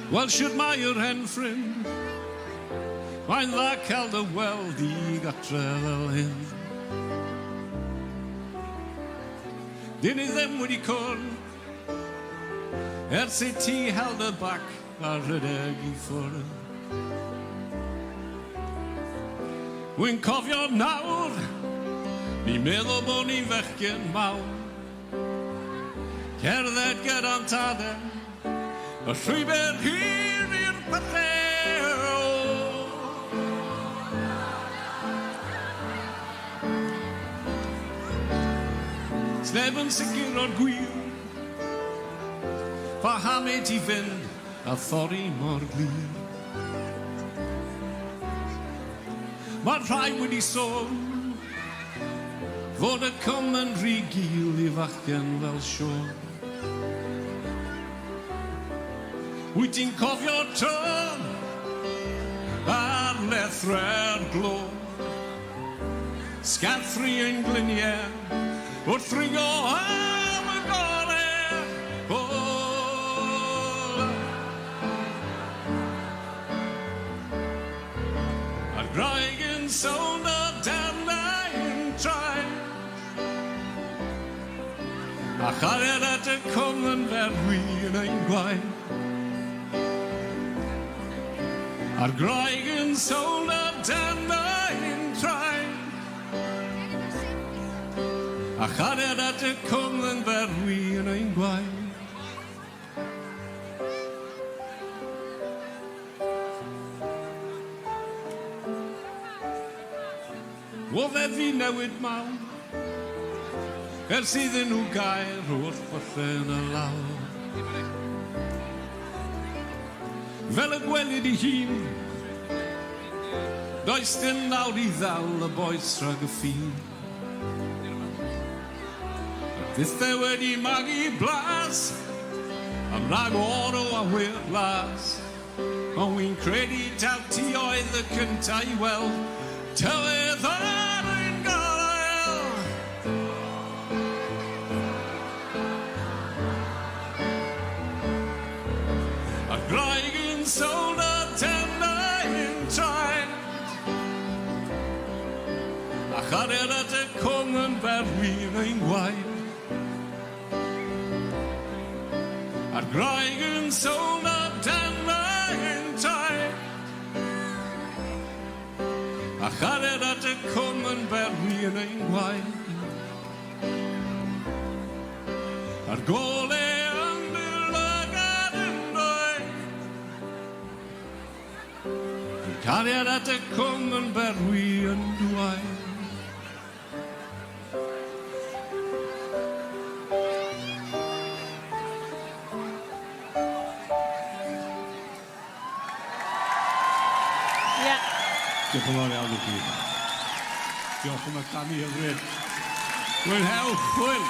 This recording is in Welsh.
Wel, siwr mae yr hen ffrind, mae'n dda cael dy weld i gatre fel hyn. Dyn ni ddim wedi cwrdd, ers i ti held y bac a rhedeg i ffwrdd. Wy'n cofio nawr, ni'n meddwl bod ni'n fechgyn mawr. Cerdded gyda'n tadau, y llwybr hir i'r pethau. Sneb yn sicr o'r gwir, pa hamed i fynd a thorri mor glir. Mae'r rhai wedi sôn fod y cwm yn rhy gul i fachgen fel Siôn. Wyt ti'n cofio tron ar lethre'r glo, sgathru yn gliniau wrth ringo am y gorau. A'r graig yn sôn o darnau'n traed, a chariad at y cwm yn ferwi yn ein gwaed. A'r graig yn sôn o darnau'n traed, a chariad at y cwm yn ferwi yn ein gwaed. O feddi newid mawr, ers iddyn nhw gair wrth byllen y lawr. Fel y gwelid I hun, does dim nawr I ddal y boes rhag y ffin. Dithau wedi magu blas, am rhag oro a wir blas. Ond wy'n credu taw ti oedd y cyntaf I weld tywydd ar ein gorau. A graig yn sôn o darnau'n traed, a chariad at y cwm yn ferwi yn ein gwaed. A'r graig yn sôn o darnau'n traed, a chariad at y cwm yn ferwi yn ein gwaed. A'r golau yn dilygad yn dweud, cariad at y cwm yn ferwi yn dweud. Diolch yn fawr iawn I chi. Diolch am y canu hyfryd. Mwynhewch, hwyl!